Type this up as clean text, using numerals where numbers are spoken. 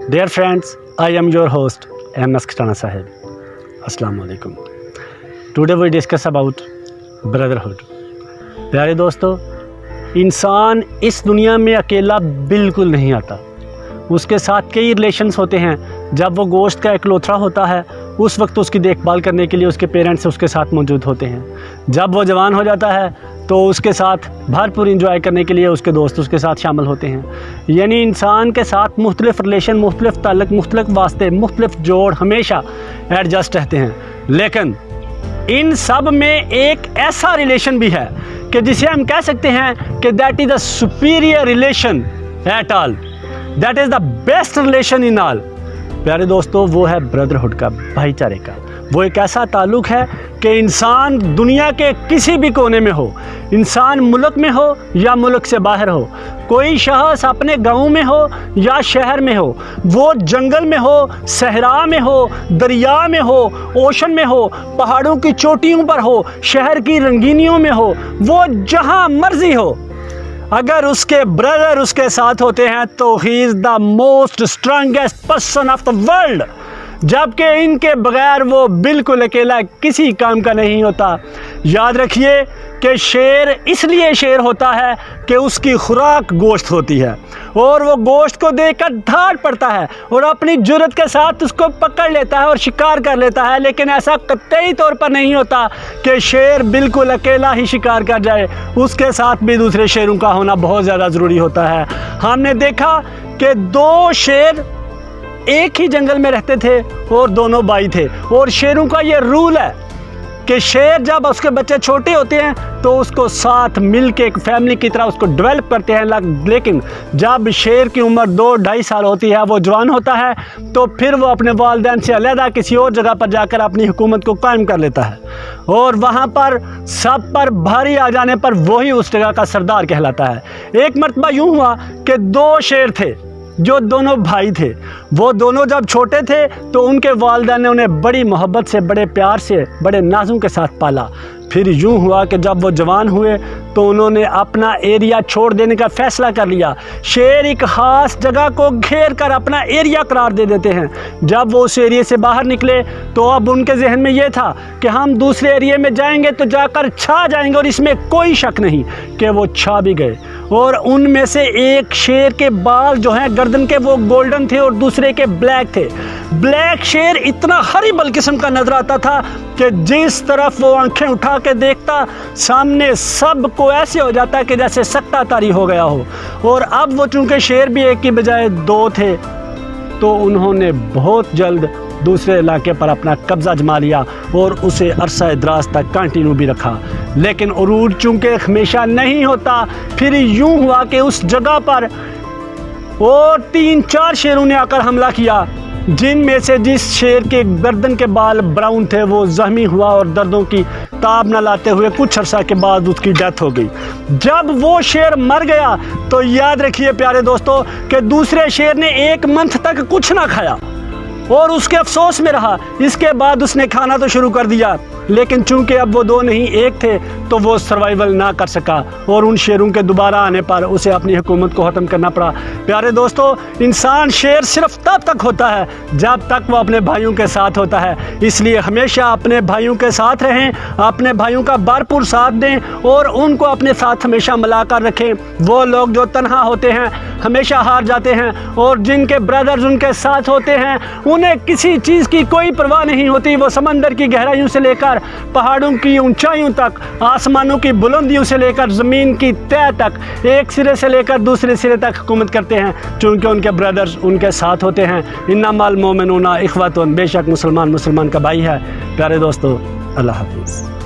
Dear friends, I am your host MS Khitana Sahib. Assalamu alaikum. Today we discuss about brotherhood. प्यारे दोस्तों, इंसान इस दुनिया में अकेला बिल्कुल नहीं आता। उसके साथ कई रिलेशंस होते हैं। जब वो गोश्त का इकलौता होता है उस वक्त उसकी देखभाल करने के लिए उसके पेरेंट्स उसके साथ मौजूद होते हैं। जब वो जवान हो जाता है तो उसके साथ भरपूर इंजॉय करने के लिए उसके दोस्त उसके साथ शामिल होते हैं। यानी इंसान के साथ मुख्तलिफ़ रिलेशन, मुख्तलिफ़ ताल्लुक़, मुख्तलिफ़ वास्ते, मुख्तलिफ़ जोड़ हमेशा एडजस्ट रहते हैं। लेकिन इन सब में एक ऐसा रिलेशन भी है कि जिसे हम कह सकते हैं कि that is the superior relation at all, that is the best relation in all. प्यारे दोस्तों, वो है ब्रदरहुड का, भाईचारे का। वो एक ऐसा ताल्लुक़ है कि इंसान दुनिया के किसी भी कोने में हो, इंसान मुल्क में हो या मुल्क से बाहर हो, कोई शख्स अपने गांव में हो या शहर में हो, वो जंगल में हो, सहरा में हो, दरिया में हो, ओशन में हो, पहाड़ों की चोटियों पर हो, शहर की रंगीनियों में हो, वो जहां मर्जी हो, अगर उसके ब्रदर उसके साथ होते हैं तो he is the most strongest person of the world. जबकि इनके बगैर वो बिल्कुल अकेला किसी काम का नहीं होता। याद रखिए कि शेर इसलिए शेर होता है कि उसकी खुराक गोश्त होती है और वो गोश्त को देखकर धाड़ पड़ता है और अपनी जुर्रत के साथ उसको पकड़ लेता है और शिकार कर लेता है। लेकिन ऐसा कतई तौर पर नहीं होता कि शेर बिल्कुल अकेला ही शिकार कर जाए, उसके साथ भी दूसरे शेरों का होना बहुत ज़्यादा ज़रूरी होता है। हमने देखा कि दो शेर एक ही जंगल में रहते थे और दोनों भाई थे, और शेरों का ये रूल है कि शेर जब उसके बच्चे छोटे होते हैं तो उसको साथ मिल के एक फैमिली की तरह उसको डेवलप करते हैं। लेकिन जब शेर की उम्र 2-2.5 साल होती है, वो जवान होता है, तो फिर वो अपने वालिदैन से अलहदा किसी और जगह पर जाकर अपनी हुकूमत को कायम कर लेता है और वहाँ पर सब पर भारी आ जाने पर वही उस जगह का सरदार कहलाता है। एक मरतबा यूँ हुआ कि दो शेर थे जो दोनों भाई थे। वो दोनों जब छोटे थे तो उनके वालिदैन ने उन्हें बड़ी मोहब्बत से, बड़े प्यार से, बड़े नाज़ों के साथ पाला। फिर यूँ हुआ कि जब वो जवान हुए तो उन्होंने अपना एरिया छोड़ देने का फ़ैसला कर लिया। शेर एक ख़ास जगह को घेर कर अपना एरिया करार दे देते हैं। जब वो उस एरिया से बाहर निकले तो अब उनके जहन में ये था कि हम दूसरे एरिया में जाएंगे तो जाकर छा जाएंगे, और इसमें कोई शक नहीं कि वो छा भी गए। और उनमें से एक शेर के बाल जो हैं गर्दन के, वो गोल्डन थे और दूसरे के ब्लैक थे। ब्लैक शेर इतना हरीबल किस्म का नजर आता था कि जिस तरफ वो आंखें उठा के देखता सामने सब को ऐसे हो जाता कि जैसे सट्टा तारी हो गया हो। और अब वो चूंकि शेर भी एक की बजाय दो थे तो उन्होंने बहुत जल्द दूसरे इलाके पर अपना कब्ज़ा जमा लिया और उसे अरसा दराज तक कंटिन्यू भी रखा। लेकिन उरूज चूँकि हमेशा नहीं होता, फिर यूँ हुआ कि उस जगह पर और 3-4 शेरों ने आकर हमला किया, जिनमें से जिस शेर के गर्दन के बाल ब्राउन थे वो ज़ख्मी हुआ और दर्दों की ताब न लाते हुए कुछ अरसा के बाद उसकी डेथ हो गई। जब वो शेर मर गया तो याद रखिए प्यारे दोस्तों कि दूसरे शेर ने 1 मंथ तक कुछ ना खाया और उसके अफसोस में रहा। इसके बाद उसने खाना तो शुरू कर दिया, लेकिन चूंकि अब वो दो नहीं एक थे तो वो सर्वाइवल ना कर सका और उन शेरों के दोबारा आने पर उसे अपनी हुकूमत को ख़त्म करना पड़ा। प्यारे दोस्तों, इंसान शेर सिर्फ तब तक होता है जब तक वो अपने भाइयों के साथ होता है। इसलिए हमेशा अपने भाइयों के साथ रहें, अपने भाइयों का भरपूर साथ दें और उनको अपने साथ हमेशा मिलाकर रखें। वो लोग जो तन्हा होते हैं हमेशा हार जाते हैं, और जिनके ब्रदर्स उनके साथ होते हैं उन्हें किसी चीज़ की कोई परवाह नहीं होती। वो समंदर की गहराइयों से लेकर पहाड़ों की ऊंचाइयों तक, आसमानों की बुलंदियों से लेकर ज़मीन की तह तक, एक सिरे से लेकर दूसरे सिरे तक हुकूमत करते हैं, चूँकि उनके ब्रदर्स उनके साथ होते हैं। इन्नमल मोमिनूना इख्वतुन, बेशक मुसलमान मुसलमान का भाई है। प्यारे दोस्तों, अल्लाह हाफिज़।